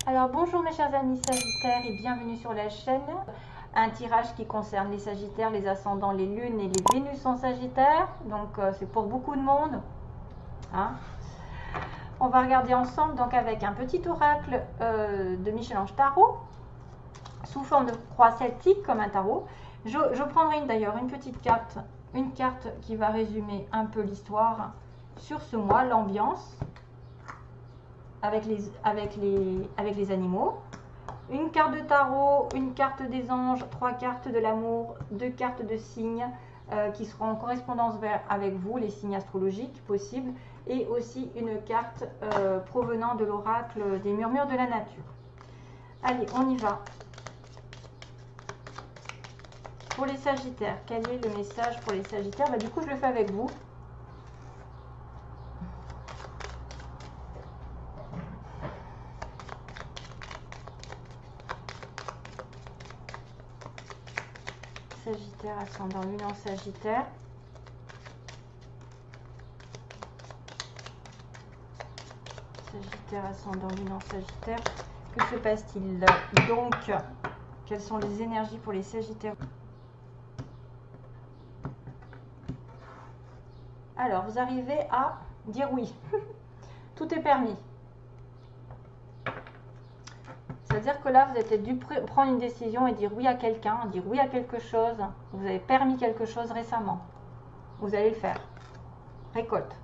Alors bonjour mes chers amis Sagittaires et bienvenue sur la chaîne. Un tirage qui concerne les Sagittaires, les ascendants, les lunes et les Vénus en Sagittaire. Donc c'est pour beaucoup de monde. Hein. On va regarder ensemble donc avec un petit oracle de Michel-Ange Tarot sous forme de croix celtique comme un tarot. Je prendrai d'ailleurs une petite carte, une carte qui va résumer un peu l'histoire sur ce mois, l'ambiance. Avec les animaux, une carte de tarot, une carte des anges, 3 cartes de l'amour, 2 cartes de signes qui seront en correspondance avec vous, les signes astrologiques possibles, et aussi une carte provenant de l'oracle des murmures de la nature. Allez, on y va. Pour les Sagittaires, quel est le message pour les Sagittaires? Du coup, je le fais avec vous. Sagittaire, ascendant lune en Sagittaire. Sagittaire, ascendant lune en Sagittaire. Que se passe-t-il donc? Quelles sont les énergies pour les Sagittaires? Alors, vous arrivez à dire oui. Tout est permis. C'est-à-dire que là, vous avez dû prendre une décision et dire oui à quelqu'un, dire oui à quelque chose. Vous avez permis quelque chose récemment. Vous allez le faire. Récolte.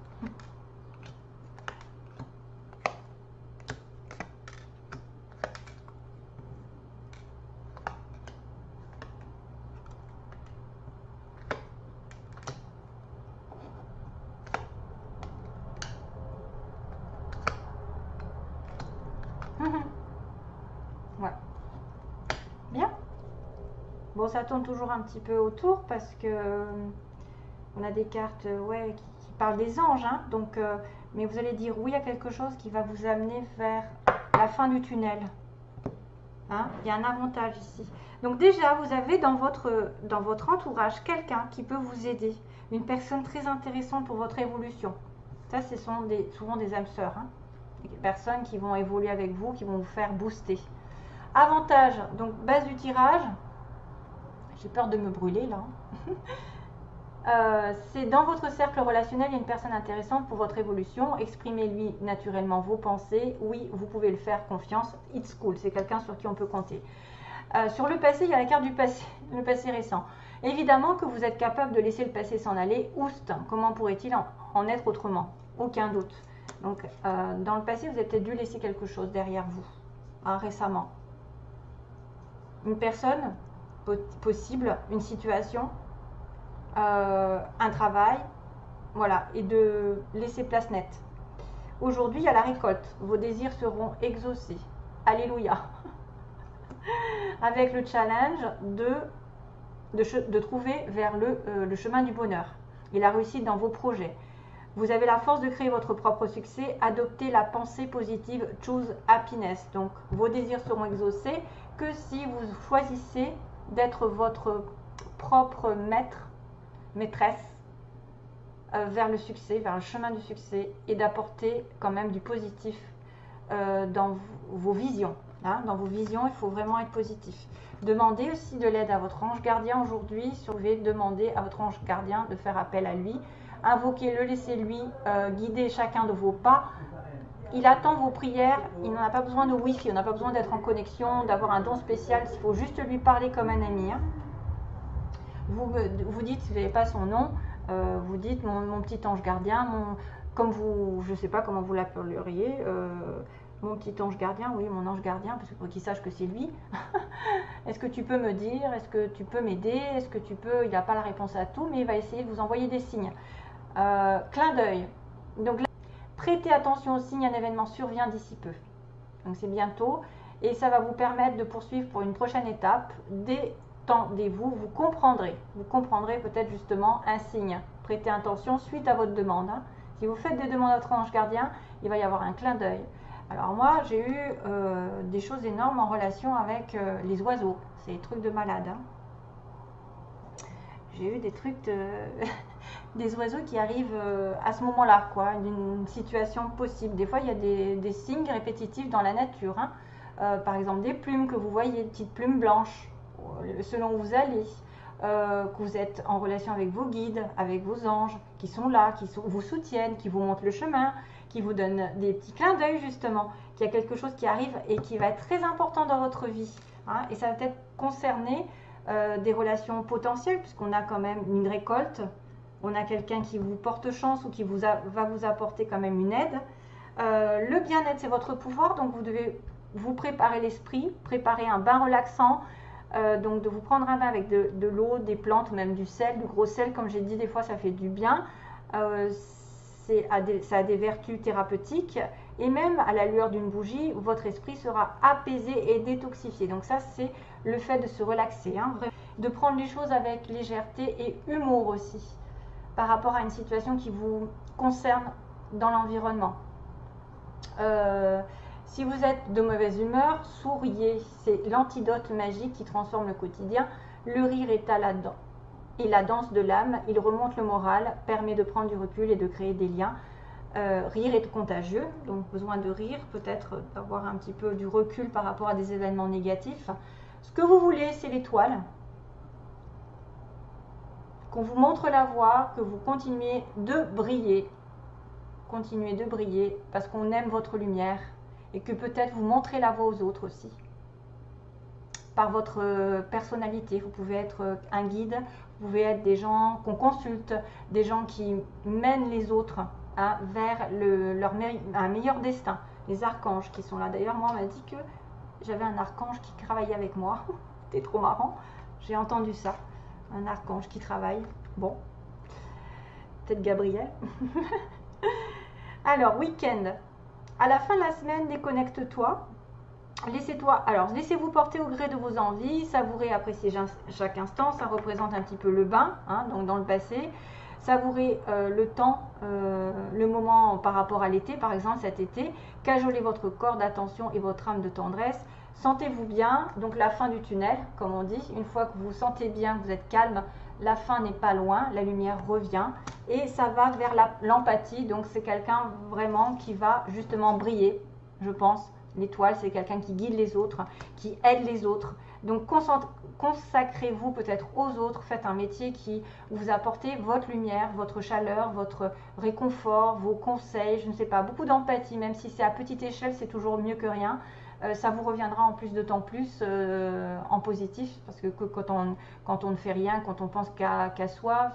Ouais. Bien. Bon, ça tourne toujours un petit peu autour parce que on a des cartes ouais, qui parlent des anges. Hein, donc, mais vous allez dire oui à quelque chose qui va vous amener vers la fin du tunnel. Hein, il y a un avantage ici. Donc déjà, vous avez dans votre entourage quelqu'un qui peut vous aider. Une personne très intéressante pour votre évolution. Ça, ce sont souvent des âmes sœurs. Hein, des personnes qui vont évoluer avec vous, qui vont vous faire booster. Avantage, donc base du tirage. J'ai peur de me brûler là. C'est dans votre cercle relationnel, il y a une personne intéressante pour votre évolution. Exprimez-lui naturellement vos pensées. Oui, vous pouvez le faire, confiance. It's cool, c'est quelqu'un sur qui on peut compter. Sur le passé, il y a la carte du passé, le passé récent. Évidemment que vous êtes capable de laisser le passé s'en aller. Oust, comment pourrait-il en être autrement? Aucun doute. Donc, dans le passé, vous avez peut-être dû laisser quelque chose derrière vous, hein, récemment. Une personne possible, une situation, un travail, voilà, et de laisser place nette. Aujourd'hui, il y a la récolte. Vos désirs seront exaucés. Alléluia. Avec le challenge de trouver vers le chemin du bonheur et la réussite dans vos projets. Vous avez la force de créer votre propre succès. Adoptez la pensée positive. Choose happiness. Donc, vos désirs seront exaucés que si vous choisissez d'être votre propre maîtresse vers le succès, vers le chemin du succès et d'apporter quand même du positif dans vos visions. Hein. Dans vos visions, il faut vraiment être positif. Demandez aussi de l'aide à votre ange gardien aujourd'hui. Vous pouvez demander à votre ange gardien de faire appel à lui. Invoquez-le, laissez-lui guider chacun de vos pas. Il attend vos prières, il n'en a pas besoin de wifi, on n'a pas besoin d'être en connexion, d'avoir un don spécial, il faut juste lui parler comme un ami. Hein. Vous dites, si vous n'avez pas son nom, vous dites mon petit ange gardien, comme vous, je ne sais pas comment vous l'appelleriez, mon petit ange gardien, oui, mon ange gardien, parce que pour qu'il sache que c'est lui. Est-ce que tu peux me dire, est-ce que tu peux m'aider, est-ce que tu peux, il n'a pas la réponse à tout, mais il va essayer de vous envoyer des signes. Clin d'œil. Donc, prêtez attention aux signes, un événement survient d'ici peu. Donc, c'est bientôt, et ça va vous permettre de poursuivre pour une prochaine étape. Détendez-vous, vous comprendrez peut-être justement un signe. Prêtez attention suite à votre demande. Hein. Si vous faites des demandes à votre ange gardien, il va y avoir un clin d'œil. Alors moi, j'ai eu des choses énormes en relation avec les oiseaux. C'est des trucs de malade. Hein. J'ai eu des trucs des oiseaux qui arrivent à ce moment-là, quoi, d'une situation possible. Des fois, il y a des signes répétitifs dans la nature. Hein. par exemple des plumes que vous voyez, des petites plumes blanches, selon où vous allez, que vous êtes en relation avec vos guides, avec vos anges, qui sont là, vous soutiennent, qui vous montrent le chemin, qui vous donnent des petits clins d'œil justement, qu'il y a quelque chose qui arrive et qui va être très important dans votre vie. Hein, et ça va peut-être concerner des relations potentielles, puisqu'on a quand même une récolte, on a quelqu'un qui vous porte chance ou qui va vous apporter quand même une aide. Le bien-être, c'est votre pouvoir, donc vous devez vous préparer l'esprit, préparer un bain relaxant, donc de vous prendre un bain avec de l'eau, des plantes, même du sel, du gros sel, comme j'ai dit, des fois ça fait du bien. Ça a des vertus thérapeutiques, et même à la lueur d'une bougie, votre esprit sera apaisé et détoxifié. Donc ça, c'est le fait de se relaxer, hein, de prendre les choses avec légèreté et humour aussi, par rapport à une situation qui vous concerne dans l'environnement. Si vous êtes de mauvaise humeur, souriez, c'est l'antidote magique qui transforme le quotidien. Le rire est la danse de l'âme, il remonte le moral, permet de prendre du recul et de créer des liens. Rire est contagieux, donc besoin de rire, peut-être d'avoir un petit peu du recul par rapport à des événements négatifs. Ce que vous voulez, c'est l'étoile. Qu'on vous montre la voie, que vous continuez de briller. Continuez de briller parce qu'on aime votre lumière et que peut-être vous montrez la voie aux autres aussi. Par votre personnalité, vous pouvez être un guide, vous pouvez être des gens qu'on consulte, des gens qui mènent les autres vers un meilleur destin. Les archanges qui sont là. D'ailleurs, moi, on m'a dit que j'avais un archange qui travaillait avec moi. C'était trop marrant. J'ai entendu ça. Un archange qui travaille. Bon. Peut-être Gabriel. Alors, week-end. À la fin de la semaine, déconnecte-toi. Laissez-vous porter au gré de vos envies, savourez, appréciez chaque instant. Ça représente un petit peu le bain, hein, donc dans le passé. Savourez le temps, le moment par rapport à l'été, par exemple cet été. Cajolez votre corps d'attention et votre âme de tendresse. Sentez-vous bien, donc la fin du tunnel, comme on dit. Une fois que vous vous sentez bien, que vous êtes calme, la fin n'est pas loin, la lumière revient. Et ça va vers l'empathie, donc c'est quelqu'un vraiment qui va justement briller, je pense. L'étoile, c'est quelqu'un qui guide les autres, qui aide les autres. Donc consacrez-vous peut-être aux autres, faites un métier qui vous apporte votre lumière, votre chaleur, votre réconfort, vos conseils, je ne sais pas, beaucoup d'empathie, même si c'est à petite échelle, c'est toujours mieux que rien. Ça vous reviendra en plus de temps plus en positif, parce que quand on ne fait rien, quand on pense qu'à soi,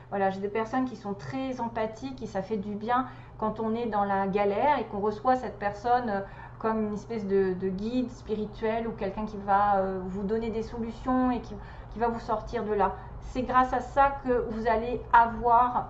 voilà, j'ai des personnes qui sont très empathiques et ça fait du bien quand on est dans la galère et qu'on reçoit cette personne comme une espèce de guide spirituel ou quelqu'un qui va vous donner des solutions et qui va vous sortir de là. C'est grâce à ça que vous allez avoir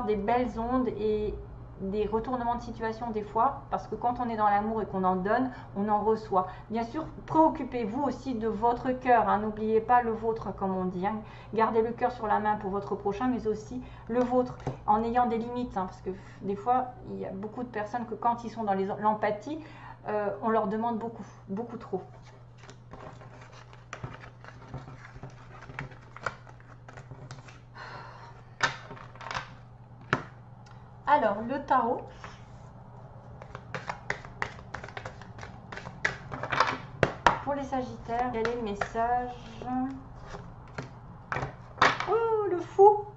des belles ondes et des retournements de situation des fois, parce que quand on est dans l'amour et qu'on en donne, on en reçoit. Bien sûr, préoccupez-vous aussi de votre cœur, hein, n'oubliez pas le vôtre comme on dit, hein. Gardez le cœur sur la main pour votre prochain, mais aussi le vôtre, en ayant des limites, hein, parce que des fois, il y a beaucoup de personnes que quand ils sont dans l'empathie, on leur demande beaucoup trop. Alors, le tarot. Pour les Sagittaires, quel est le message? Oh, le fou!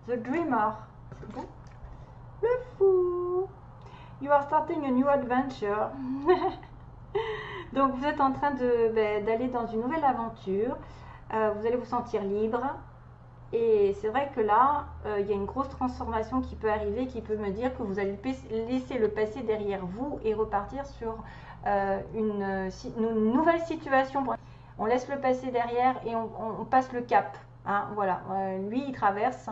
The Dreamer. C'est bon? Le fou! You are starting a new adventure. Donc, vous êtes en train d'aller dans une nouvelle aventure. Vous allez vous sentir libre. Et c'est vrai que là, il y a une grosse transformation qui peut arriver, qui peut me dire que vous allez laisser le passé derrière vous et repartir sur une nouvelle situation. On laisse le passé derrière et on passe le cap. Hein, voilà. Lui, il traverse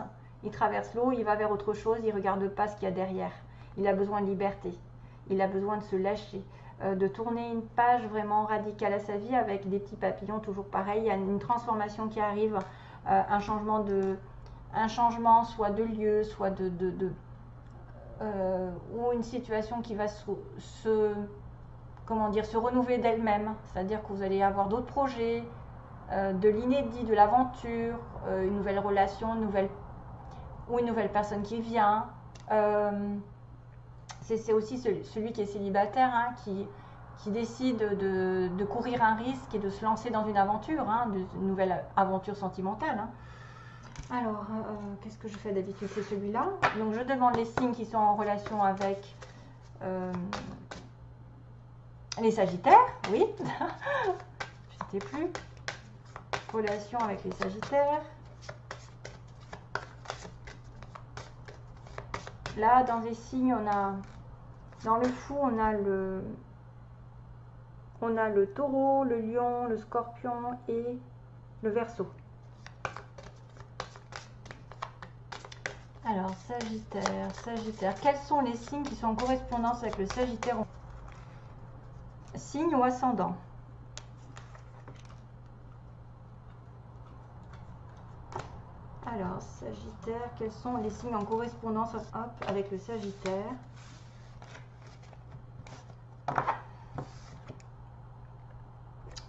l'eau, il va vers autre chose, il ne regarde pas ce qu'il y a derrière. Il a besoin de liberté, il a besoin de se lâcher, de tourner une page vraiment radicale à sa vie avec des petits papillons, toujours pareil. Il y a une transformation qui arrive. Un changement soit de lieu, soit ou une situation qui va se renouveler d'elle-même. C'est-à-dire que vous allez avoir d'autres projets, de l'inédit, de l'aventure, une nouvelle relation, une nouvelle personne qui vient. C'est aussi celui qui est célibataire, hein, qui décide de courir un risque et de se lancer dans une aventure, hein, une nouvelle aventure sentimentale. Hein. Alors, qu'est-ce que je fais d'habitude? C'est celui-là. Donc, je demande les signes qui sont en relation avec les Sagittaires. Oui, je ne sais plus. Relation avec les Sagittaires. Là, dans les signes, on a, dans le fou, on a le taureau, le lion, le scorpion et le verseau. Alors, Sagittaire, Sagittaire. Quels sont les signes qui sont en correspondance avec le Sagittaire? Signe ou ascendant? Alors, Sagittaire, quels sont les signes en correspondance avec le Sagittaire?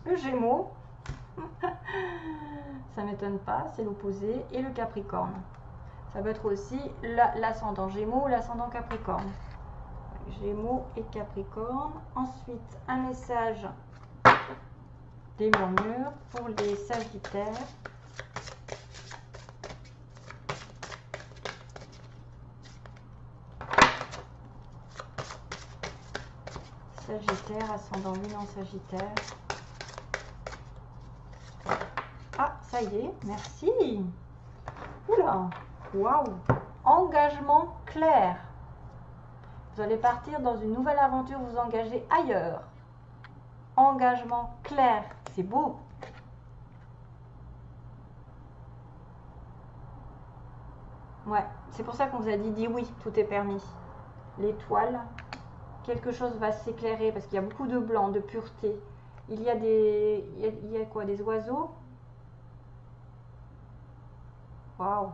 Le Gémeaux, ça ne m'étonne pas, c'est l'opposé, et le Capricorne. Ça peut être aussi l'ascendant Gémeaux ou l'ascendant Capricorne. Gémeaux et Capricorne. Ensuite, un message des murmures pour les Sagittaires. Sagittaire, ascendant Lion, Sagittaire. Ah, ça y est, merci. Oula, waouh. Engagement clair. Vous allez partir dans une nouvelle aventure, vous engager ailleurs. Engagement clair, c'est beau. Ouais, c'est pour ça qu'on vous a dit oui, tout est permis. L'étoile, quelque chose va s'éclairer parce qu'il y a beaucoup de blanc, de pureté. Il y a quoi, des oiseaux? Waouh.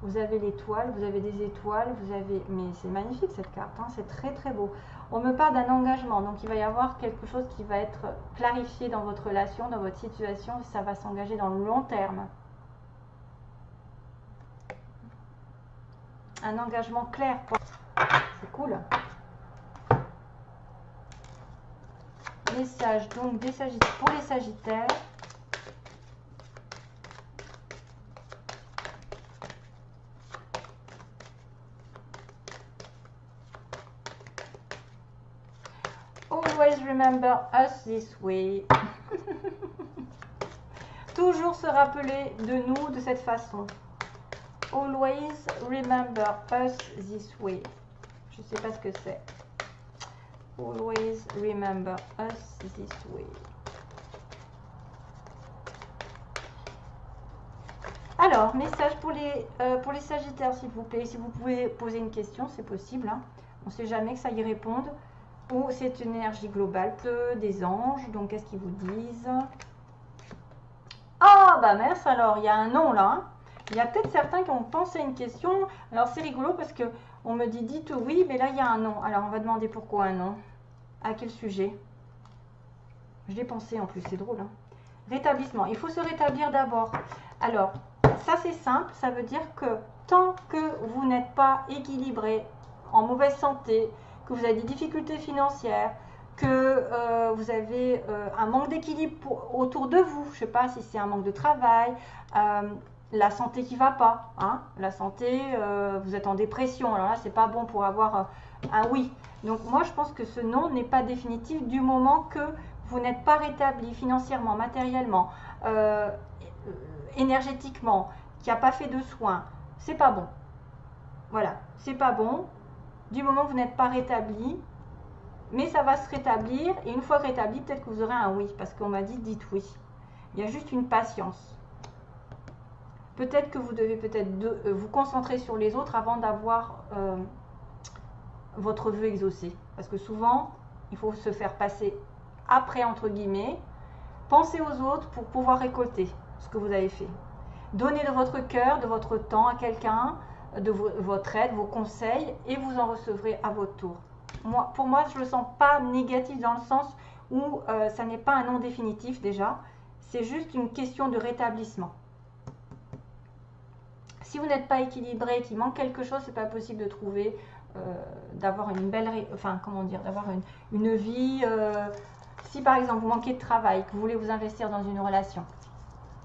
Vous avez l'étoile, vous avez des étoiles, vous avez... Mais c'est magnifique cette carte, hein, c'est très très beau. On me parle d'un engagement, donc il va y avoir quelque chose qui va être clarifié dans votre relation, dans votre situation, ça va s'engager dans le long terme. Un engagement clair. C'est cool. Message donc des Sagittaires, pour les Sagittaires. Always remember us this way. Toujours se rappeler de nous de cette façon. Always remember us this way. Je ne sais pas ce que c'est. Always remember us this way. Alors, message pour les Sagittaires, s'il vous plaît. Si vous pouvez poser une question, c'est possible. Hein. On ne sait jamais que ça y réponde. Ou c'est une énergie globale des anges. Donc, qu'est-ce qu'ils vous disent? Ah, bah mince, alors, il y a un nom là. Hein. Il y a peut-être certains qui ont pensé à une question. Alors, c'est rigolo parce que on me dit dites oui, mais là, il y a un nom. Alors, on va demander pourquoi un nom. À quel sujet? Je l'ai pensé en plus, c'est drôle. Hein. Rétablissement. Il faut se rétablir d'abord. Alors, ça, c'est simple. Ça veut dire que tant que vous n'êtes pas équilibré, en mauvaise santé, que vous avez des difficultés financières, que vous avez un manque d'équilibre autour de vous, je ne sais pas si c'est un manque de travail, la santé qui ne va pas, hein, la santé, vous êtes en dépression, alors là, c'est pas bon pour avoir un oui. Donc, moi, je pense que ce non n'est pas définitif du moment que vous n'êtes pas rétabli financièrement, matériellement, énergétiquement, qui n'a pas fait de soins, c'est pas bon. Voilà, c'est pas bon. Du moment que vous n'êtes pas rétabli, mais ça va se rétablir, et une fois rétabli, peut-être que vous aurez un oui, parce qu'on m'a dit dites oui. Il y a juste une patience. Peut-être que vous devez vous concentrer sur les autres avant d'avoir votre vœu exaucé. Parce que souvent, il faut se faire passer après, entre guillemets. Pensez aux autres pour pouvoir récolter ce que vous avez fait. Donnez de votre cœur, de votre temps à quelqu'un, de votre aide, vos conseils, et vous en recevrez à votre tour. Pour moi, je ne le sens pas négatif dans le sens où ça n'est pas un non définitif déjà. C'est juste une question de rétablissement. Si vous n'êtes pas équilibré, qu'il manque quelque chose, c'est pas possible de trouver d'avoir une belle, enfin comment dire, d'avoir une vie. Si par exemple vous manquez de travail, que vous voulez vous investir dans une relation,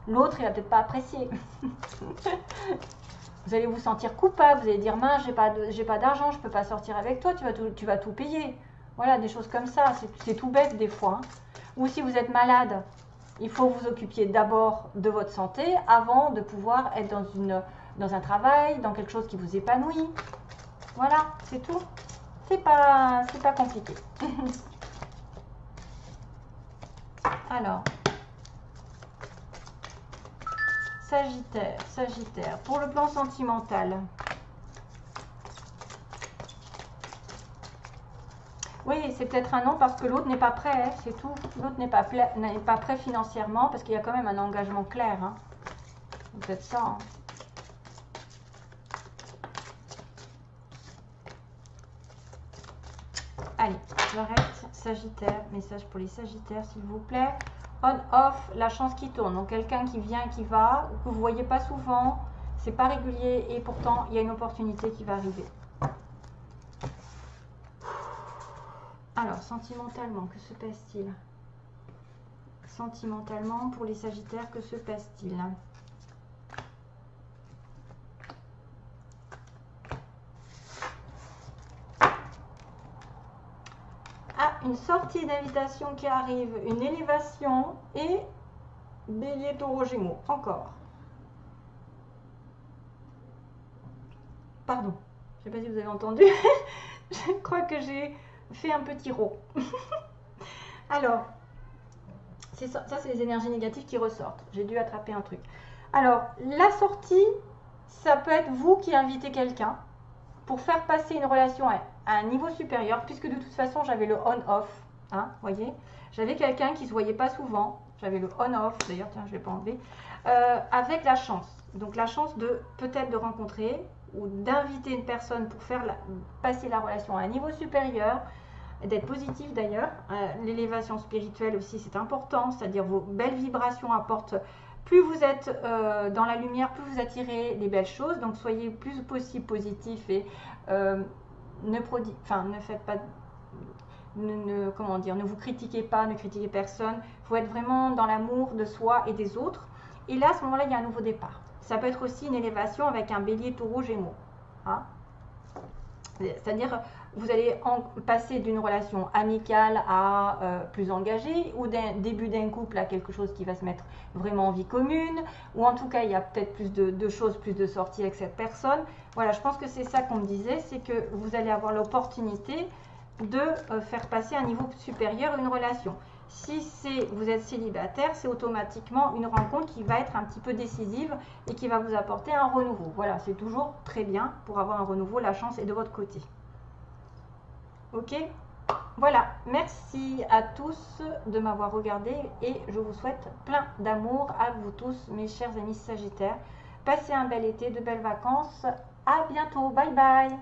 l'autre il va peut-être pas apprécier. Vous allez vous sentir coupable, vous allez dire mince, j'ai pas d'argent, je peux pas sortir avec toi, tu vas tout payer. Voilà, des choses comme ça, c'est tout bête des fois. Hein. Ou si vous êtes malade, il faut vous occupiez d'abord de votre santé avant de pouvoir être dans un travail, dans quelque chose qui vous épanouit. Voilà, c'est tout. C'est pas compliqué. Alors, Sagittaire, pour le plan sentimental. Oui, c'est peut-être un non parce que l'autre n'est pas prêt, hein, c'est tout. L'autre n'est pas prêt financièrement parce qu'il y a quand même un engagement clair. Hein. C'est peut-être ça. Hein. Allez, j'arrête. Sagittaire, message pour les Sagittaires s'il vous plaît. On-off, la chance qui tourne. Donc quelqu'un qui vient et qui va, que vous ne voyez pas souvent, c'est pas régulier et pourtant il y a une opportunité qui va arriver. Alors, sentimentalement, que se passe-t-il? Sentimentalement, pour les Sagittaires, que se passe-t-il? Ah, une sortie d'invitation qui arrive, une élévation et Bélier, Taureau, Gémeaux. Encore. Pardon, je ne sais pas si vous avez entendu. Je crois que j'ai fait un petit rot. Alors, ça c'est les énergies négatives qui ressortent. J'ai dû attraper un truc. Alors, la sortie, ça peut être vous qui invitez quelqu'un pour faire passer une relation à un niveau supérieur, puisque de toute façon, j'avais le on-off. Hein, voyez, j'avais quelqu'un qui ne se voyait pas souvent. J'avais le on-off, d'ailleurs, tiens, je ne l'ai pas enlevé. Avec la chance. Donc, la chance de peut-être de rencontrer ou d'inviter une personne pour faire passer la relation à un niveau supérieur, d'être positif d'ailleurs. L'élévation spirituelle aussi, c'est important, c'est-à-dire vos belles vibrations apportent, plus vous êtes dans la lumière, plus vous attirez les belles choses, donc soyez plus possible positif et ne faites pas, comment dire, ne vous critiquez pas, ne critiquez personne, il faut être vraiment dans l'amour de soi et des autres, et là à ce moment-là il y a un nouveau départ. Ça peut être aussi une élévation avec un Bélier, Taureau, Gémeaux. Hein, c'est-à-dire, vous allez passer d'une relation amicale à plus engagée, ou d'un début d'un couple à quelque chose qui va se mettre vraiment en vie commune, ou en tout cas, il y a peut-être plus de choses, plus de sorties avec cette personne. Voilà, je pense que c'est ça qu'on me disait, c'est que vous allez avoir l'opportunité de faire passer à un niveau supérieur une relation. Si vous êtes célibataire, c'est automatiquement une rencontre qui va être un petit peu décisive et qui va vous apporter un renouveau. Voilà, c'est toujours très bien pour avoir un renouveau, la chance est de votre côté. Ok? Voilà, merci à tous de m'avoir regardé et je vous souhaite plein d'amour à vous tous, mes chers amis Sagittaires. Passez un bel été, de belles vacances. À bientôt, bye bye!